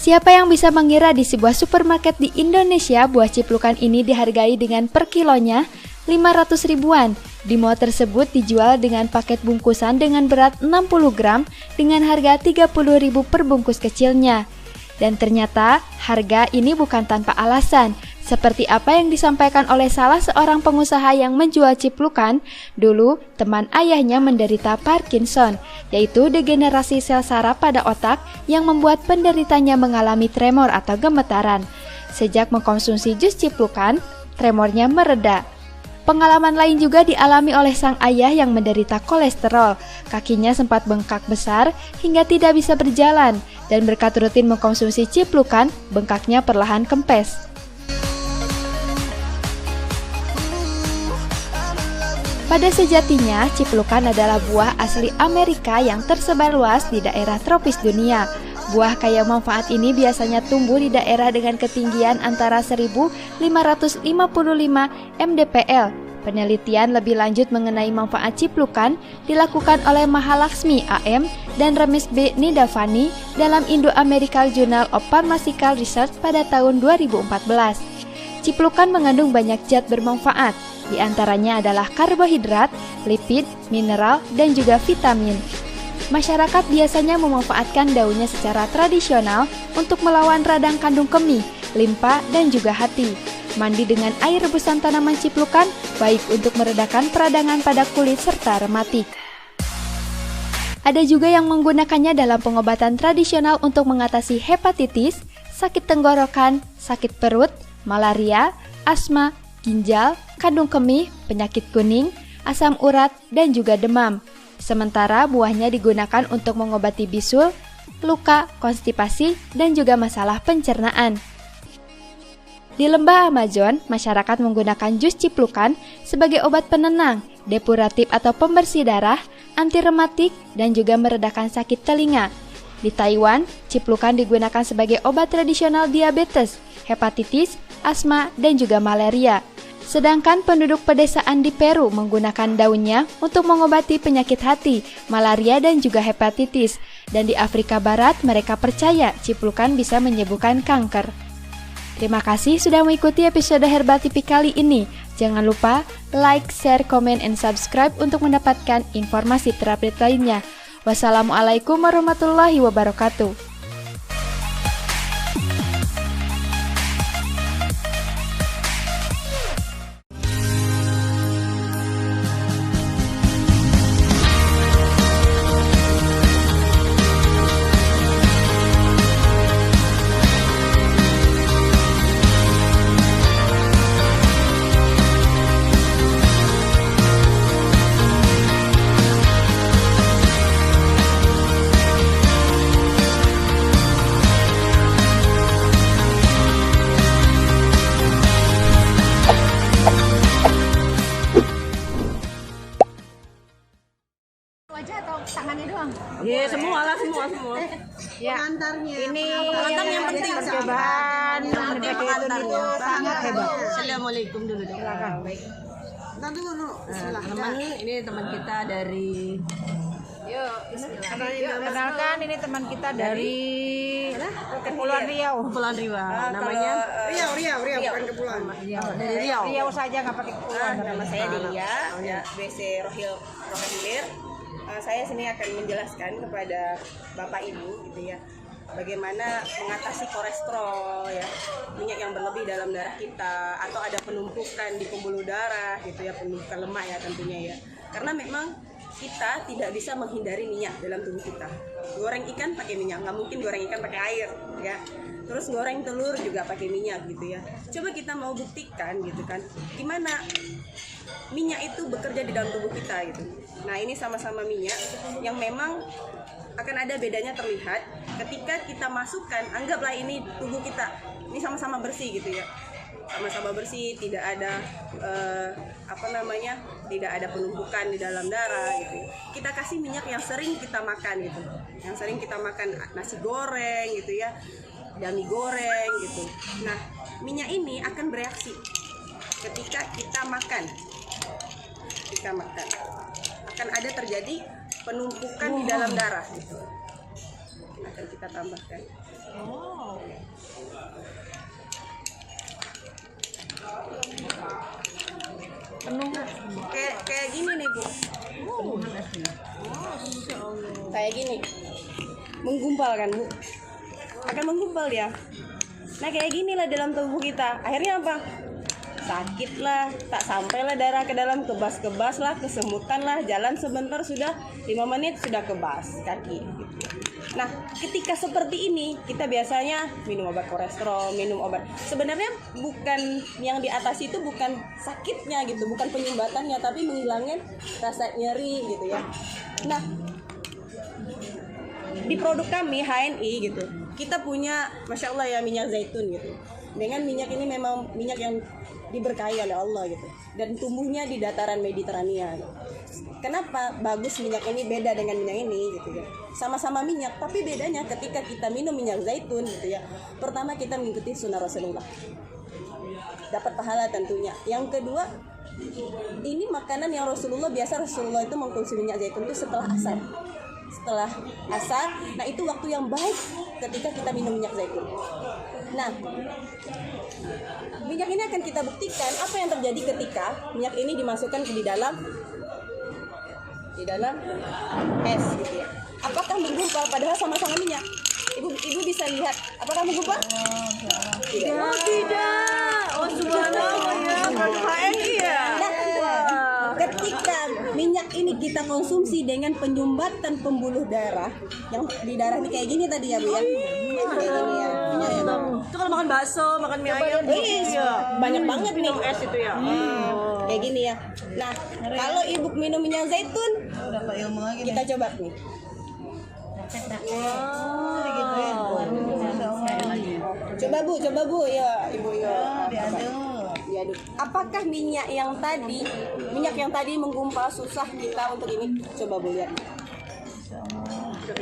Siapa yang bisa mengira di sebuah supermarket di Indonesia buah ciplukan ini dihargai dengan per kilonya 500 ribuan. Di mall tersebut dijual dengan paket bungkusan dengan berat 60 gram dengan harga 30 ribu per bungkus kecilnya. Dan ternyata harga ini bukan tanpa alasan. Seperti apa yang disampaikan oleh salah seorang pengusaha yang menjual ciplukan, dulu teman ayahnya menderita Parkinson, yaitu degenerasi sel saraf pada otak yang membuat penderitanya mengalami tremor atau gemetaran. Sejak mengkonsumsi jus ciplukan, tremornya mereda. Pengalaman lain juga dialami oleh sang ayah yang menderita kolesterol. Kakinya sempat bengkak besar hingga tidak bisa berjalan, dan berkat rutin mengkonsumsi ciplukan, bengkaknya perlahan kempes. Pada sejatinya, ciplukan adalah buah asli Amerika yang tersebar luas di daerah tropis dunia. Buah kaya manfaat ini biasanya tumbuh di daerah dengan ketinggian antara 1555 mdpl. Penelitian lebih lanjut mengenai manfaat ciplukan dilakukan oleh Mahalaxmi AM dan Remis B. Nidavani dalam Indo-American Journal of Pharmaceutical Research pada tahun 2014. Ciplukan mengandung banyak zat bermanfaat. Di antaranya adalah karbohidrat, lipid, mineral, dan juga vitamin. Masyarakat biasanya memanfaatkan daunnya secara tradisional untuk melawan radang kandung kemih, limpa, dan juga hati. Mandi dengan air rebusan tanaman ciplukan baik untuk meredakan peradangan pada kulit serta rematik. Ada juga yang menggunakannya dalam pengobatan tradisional untuk mengatasi hepatitis, sakit tenggorokan, sakit perut, malaria, asma, ginjal, kandung kemih, penyakit kuning, asam urat, dan juga demam. Sementara buahnya digunakan untuk mengobati bisul, luka, konstipasi, dan juga masalah pencernaan. Di lembah Amazon, masyarakat menggunakan jus ciplukan sebagai obat penenang, depuratif atau pembersih darah, anti rematik, dan juga meredakan sakit telinga. Di Taiwan, ciplukan digunakan sebagai obat tradisional diabetes, hepatitis, asma, dan juga malaria. Sedangkan penduduk pedesaan di Peru menggunakan daunnya untuk mengobati penyakit hati, malaria, dan juga hepatitis. Dan di Afrika Barat mereka percaya ciplukan bisa menyembuhkan kanker. Terima kasih sudah mengikuti episode Herbal TV kali ini. Jangan lupa like, share, komen, and subscribe untuk mendapatkan informasi terupdate lainnya. Wassalamualaikum warahmatullahi wabarakatuh. Wajah atau tangannya doang? Iya, semua lah, semua. Ya. Pengantarnya. Ini yang penting percobaan pengantarnya itu sangat hebat. Assalamualaikum dulu dong. Silakan. Nanti dulu. Teman ini teman kita dari Kenalkan, ini teman kita dari Kepulauan Riau. Kepulauan Riau. Namanya Riau, bukan Kepulauan. dari Riau. Riau saja nggak pakai Kepulauan. Nama saya Delia, BC Rohilir. Saya sini akan menjelaskan kepada Bapak Ibu gitu ya, bagaimana mengatasi kolesterol ya, minyak yang berlebih dalam darah kita, atau ada penumpukan di pembuluh darah gitu ya, penumpukan lemak ya tentunya ya. Karena memang kita tidak bisa menghindari minyak dalam tubuh kita. Goreng ikan pakai minyak, nggak mungkin goreng ikan pakai air ya. Terus goreng telur juga pakai minyak gitu ya. Coba kita mau buktikan gitu kan, gimana minyak itu bekerja di dalam tubuh kita gitu. Nah ini sama-sama minyak yang memang akan ada bedanya terlihat ketika kita masukkan, anggaplah ini tubuh kita, ini sama-sama bersih gitu ya, sama-sama bersih, tidak ada tidak ada penumpukan di dalam darah gitu. Kita kasih minyak yang sering kita makan gitu, yang sering kita makan nasi goreng gitu ya, mie goreng gitu. Nah minyak ini akan bereaksi ketika kita makan. Akan ada terjadi penumpukan di dalam darah gitu. Akan kita tambahkan. Penuh. Kayak gini nih Bu. Kayak gini. Menggumpal kan Bu? Akan menggumpal dia. Nah kayak gini lah dalam tubuh kita. Akhirnya apa? Sakit lah, tak sampailah darah ke dalam, kebas-kebas lah, kesemutan lah, jalan sebentar sudah 5 menit sudah kebas kaki. Nah, ketika seperti ini, kita biasanya minum obat kolesterol, minum obat. Sebenarnya bukan yang di atas itu bukan sakitnya gitu, bukan penyumbatannya, tapi menghilangkan rasa nyeri gitu ya. Nah, di produk kami HNI gitu, kita punya, masya Allah ya, minyak zaitun gitu. Dengan minyak ini memang minyak yang diberkahi oleh Allah gitu, dan tumbuhnya di dataran Mediterania. Kenapa bagus minyak ini beda dengan minyak ini gitu ya? Sama-sama minyak, tapi bedanya ketika kita minum minyak zaitun gitu ya. Pertama kita mengikuti sunnah Rasulullah, dapat pahala tentunya. Yang kedua, ini makanan yang Rasulullah itu mengkonsumsi minyak zaitun itu setelah asar. Setelah asar, nah itu waktu yang baik ketika kita minum minyak zaitun. Nah, minyak ini akan kita buktikan apa yang terjadi ketika minyak ini dimasukkan di dalam es gitu ya. Apakah menggumpal padahal sama-sama minyak? Ibu bisa lihat apakah menggumpal? Tidak. Oh subhanallah ya, kan HNI ya. Nah, ketika minyak ini kita konsumsi dengan penyumbatan pembuluh darah yang di darah ini kayak gini tadi ya Bu ya. Kayak gini ya. Itu kalau makan bakso, makan mie ayam gitu ya. Banyak banget nih Es itu ya. kayak gini ya. Nah, kalau ibu minum minyak zaitun, kita coba nih. Coba Bu ya, Ibu ya. Diaduk. Apakah minyak yang tadi menggumpal susah kita untuk ini? Coba Bu lihat.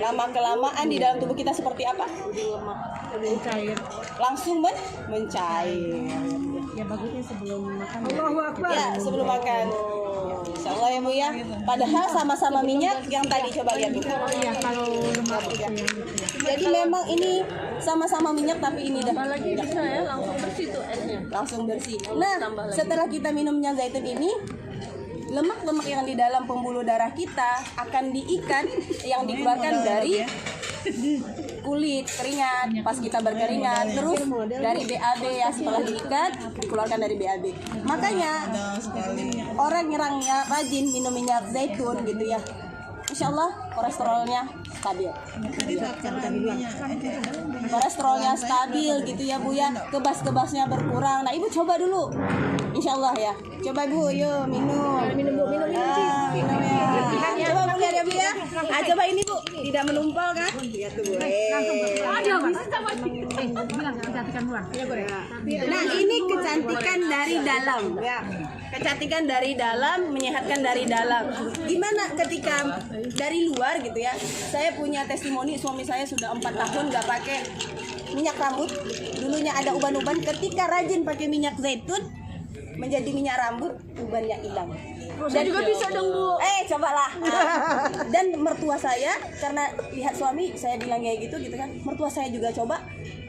Lama kelamaan di dalam tubuh kita seperti apa? Mencair. Langsung mencair. Ya bagusnya sebelum makan. Ya, sebelum makan. Insyaallah ya Bu ya. Padahal sama-sama minyak yang tadi coba lihat Bu. Iya, kalau lemak ya. Jadi memang ini sama-sama minyak tapi ini dah Apalagi bisa ya langsung bersih tuh esnya. langsung bersih. Nah, setelah kita minum minyak zaitun ini, lemak-lemak yang di dalam pembuluh darah kita akan diikat yang dikeluarkan dari kulit keringat pas kita berkeringat, terus dari BAB ya, setelah diikat dikeluarkan dari BAB. Makanya orang yang rajin minum minyak zaitun gitu ya, insya Allah kolesterolnya stabil. Kolesterolnya stabil gitu ya Bu ya, kebas-kebasnya berkurang. Nah Ibu coba dulu, insya Allah ya. Coba Bu, yuk minum. Minum ya. Coba Bu lihat ya Bu ya. Coba ini Bu, tidak menumpal kan? Lihat tuh Bu. Nah ini kecantikan dari dalam ya. Kecantikan dari dalam, menyehatkan dari dalam. Gimana ketika dari luar gitu ya? Saya punya testimoni, suami saya sudah 4 tahun nggak pakai minyak rambut. Dulunya ada uban-uban, ketika rajin pakai minyak zaitun menjadi minyak rambut, ubannya hilang. Saya juga bisa dong Bu. Cobalah. Dan mertua saya, karena lihat suami saya bilang kayak gitu kan, mertua saya juga coba,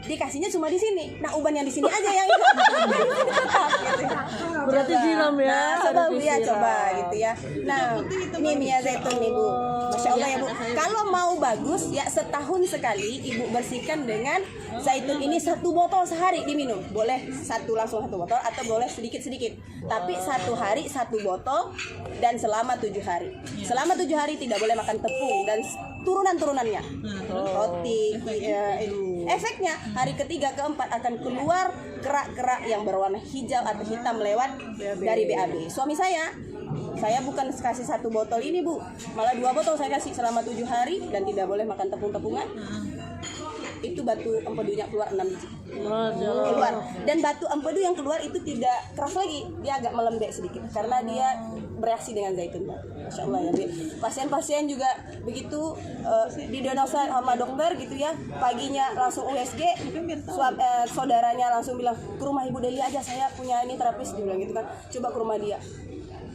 dikasihnya cuma di sini. Nah uban yang di sini aja yang hilang. Berarti siram ya. Nah, coba Bu ya, coba gitu ya. Nah, ini minyak zaitun nih Bu. Masya Allah ya Bu. Kalau mau bagus ya, setahun sekali Ibu bersihkan dengan zaitun ini 1 botol sehari diminum. Boleh langsung 1 botol atau boleh sedikit-sedikit. Tapi 1 hari 1 botol dan selama 7 hari. Selama 7 hari tidak boleh makan tepung dan turunan-turunannya. Roti. Efeknya hari ketiga keempat akan keluar kerak-kerak yang berwarna hijau atau hitam lewat dari BAB. Suami saya bukan kasih 1 botol ini Bu, malah 2 botol saya kasih selama 7 hari dan tidak boleh makan tepung-tepungan. Itu batu empedunya keluar 6 biji. Keluar. Dan batu empedu yang keluar itu tidak keras lagi, dia agak melembek sedikit karena dia bereaksi dengan zaitun. Masya Allah ya. Pasien-pasien juga begitu didiagnosa sama dokter gitu ya, paginya langsung USG, saudaranya langsung bilang ke rumah Ibu Delia aja, saya punya ini terapis, dia bilang gitu kan, coba ke rumah dia.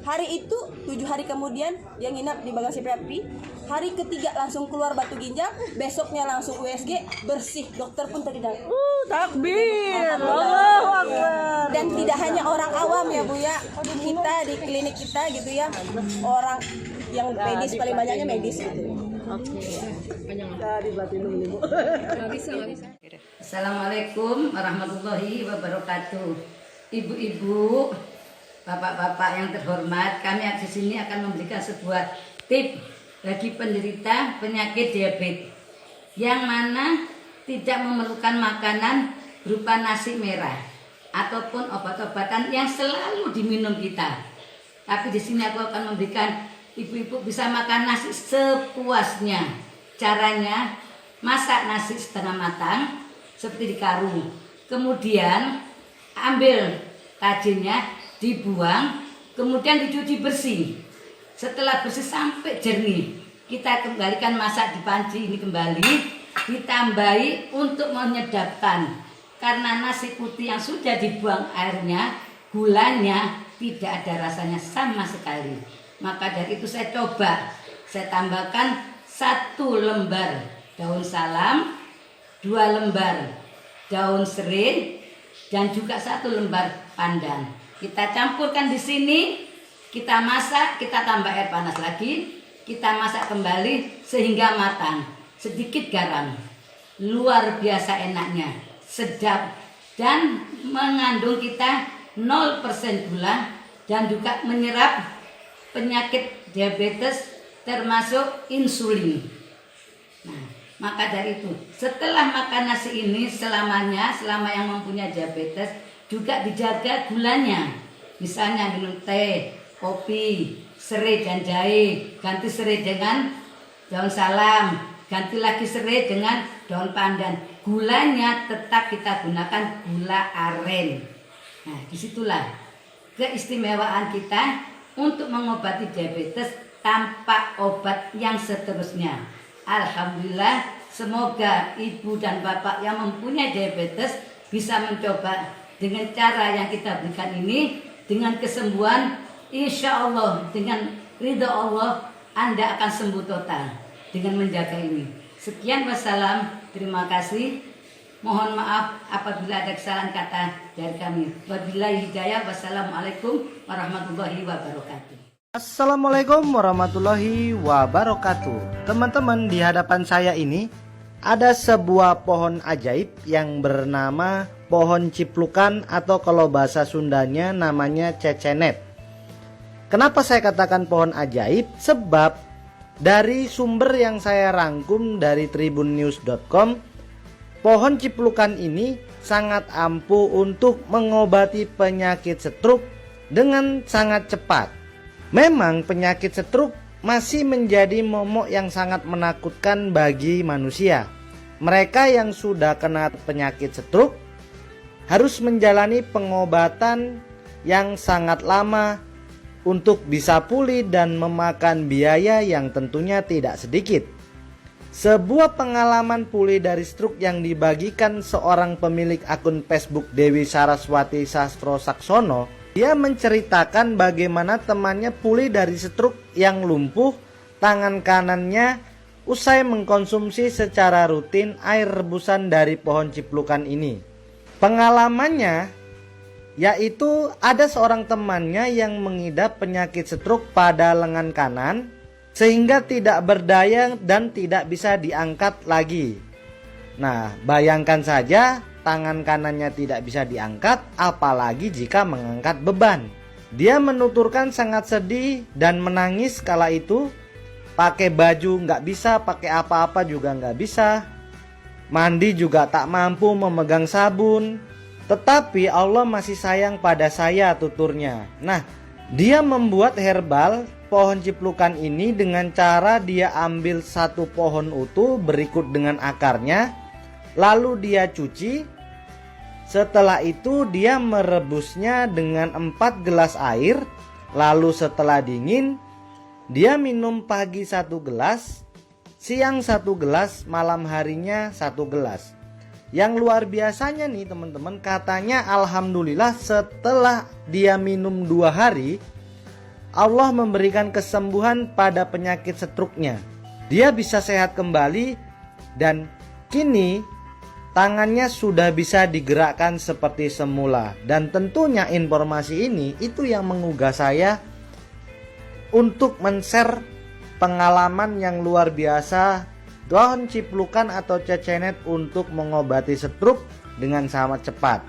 Hari itu 7 hari kemudian dia nginap di bagasi PAP. Hari ketiga langsung keluar batu ginjal, besoknya langsung USG, bersih. Dokter pun tadi datang. Takbir. Allahu Akbar. Dan tidak hanya orang awam ya Bu ya, kita di klinik kita gitu ya, orang yang medis paling banyaknya medis gitu. Assalamualaikum warahmatullahi wabarakatuh. Ibu-ibu, bapak-bapak yang terhormat, kami di sini akan memberikan sebuah tip bagi penderita penyakit diabetes yang mana tidak memerlukan makanan berupa nasi merah ataupun obat-obatan yang selalu diminum kita. Tapi di sini aku akan memberikan ibu-ibu bisa makan nasi sepuasnya. Caranya, masak nasi setengah matang seperti di karung. Kemudian ambil tajinnya, dibuang, kemudian dicuci bersih. Setelah bersih sampai jernih, kita kembalikan masak di panci ini kembali, ditambahi untuk menyedapkan. Karena nasi putih yang sudah dibuang airnya, gulanya tidak ada rasanya sama sekali. Maka dari itu saya coba, saya tambahkan 1 lembar daun salam, 2 lembar daun serai, dan juga 1 lembar pandan. Kita campurkan di sini, kita masak, kita tambah air panas lagi, kita masak kembali sehingga matang. Sedikit garam, luar biasa enaknya, sedap, dan mengandung kita 0% gula dan juga menyerap penyakit diabetes termasuk insulin. Nah, maka dari itu setelah makan nasi ini selama yang mempunyai diabetes juga dijaga gulanya. Misalnya minum teh, kopi, serai dan jahe, ganti serai dengan daun salam, ganti lagi serai dengan daun pandan. Gulanya tetap kita gunakan gula aren. Nah, disitulah keistimewaan kita untuk mengobati diabetes tanpa obat yang seterusnya. Alhamdulillah, semoga ibu dan bapak yang mempunyai diabetes bisa mencoba dengan cara yang kita berikan ini, dengan kesembuhan, insya Allah dengan ridha Allah Anda akan sembuh total dengan menjaga ini. Sekian, wassalam, terima kasih. Mohon maaf apabila ada kesalahan kata dari kami. Wabillahi hidayah. Wassalamualaikum warahmatullahi wabarakatuh. Assalamualaikum warahmatullahi wabarakatuh. Teman-teman, di hadapan saya ini ada sebuah pohon ajaib yang bernama pohon ciplukan atau kalau bahasa Sundanya namanya cecenet. Kenapa saya katakan pohon ajaib? Sebab dari sumber yang saya rangkum dari tribunnews.com, pohon ciplukan ini sangat ampuh untuk mengobati penyakit stroke dengan sangat cepat. Memang penyakit stroke masih menjadi momok yang sangat menakutkan bagi manusia. Mereka yang sudah kena penyakit stroke harus menjalani pengobatan yang sangat lama untuk bisa pulih dan memakan biaya yang tentunya tidak sedikit. Sebuah pengalaman pulih dari stroke yang dibagikan seorang pemilik akun Facebook Dewi Saraswati Sastro Saksono. Dia menceritakan bagaimana temannya pulih dari stroke yang lumpuh tangan kanannya usai mengkonsumsi secara rutin air rebusan dari pohon ciplukan ini. Pengalamannya yaitu ada seorang temannya yang mengidap penyakit stroke pada lengan kanan sehingga tidak berdaya dan tidak bisa diangkat lagi. Nah, bayangkan saja tangan kanannya tidak bisa diangkat, apalagi jika mengangkat beban. Dia menuturkan sangat sedih dan menangis kala itu. Pakai baju nggak bisa, pakai apa-apa juga nggak bisa. Mandi juga tak mampu memegang sabun. Tetapi Allah masih sayang pada saya, tuturnya. Nah, dia membuat herbal pohon ciplukan ini dengan cara dia ambil satu pohon utuh berikut dengan akarnya, lalu dia cuci. Setelah itu dia merebusnya dengan 4 gelas air. Lalu setelah dingin, dia minum pagi 1 gelas, siang 1 gelas, malam harinya 1 gelas. Yang luar biasanya nih teman-teman, katanya alhamdulillah setelah dia minum 2 hari, Allah memberikan kesembuhan pada penyakit stroke-nya. Dia bisa sehat kembali dan kini tangannya sudah bisa digerakkan seperti semula. Dan tentunya informasi ini itu yang menggugah saya untuk men-share pengalaman yang luar biasa pohon ciplukan atau cecenet untuk mengobati stroke dengan sangat cepat.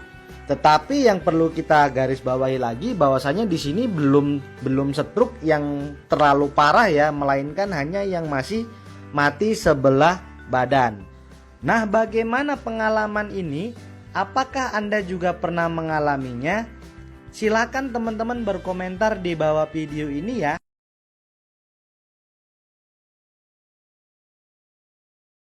Tetapi yang perlu kita garis bawahi lagi bahwasanya di sini belum stroke yang terlalu parah ya, melainkan hanya yang masih mati sebelah badan. Nah, bagaimana pengalaman ini? Apakah Anda juga pernah mengalaminya? Silakan teman-teman berkomentar di bawah video ini ya.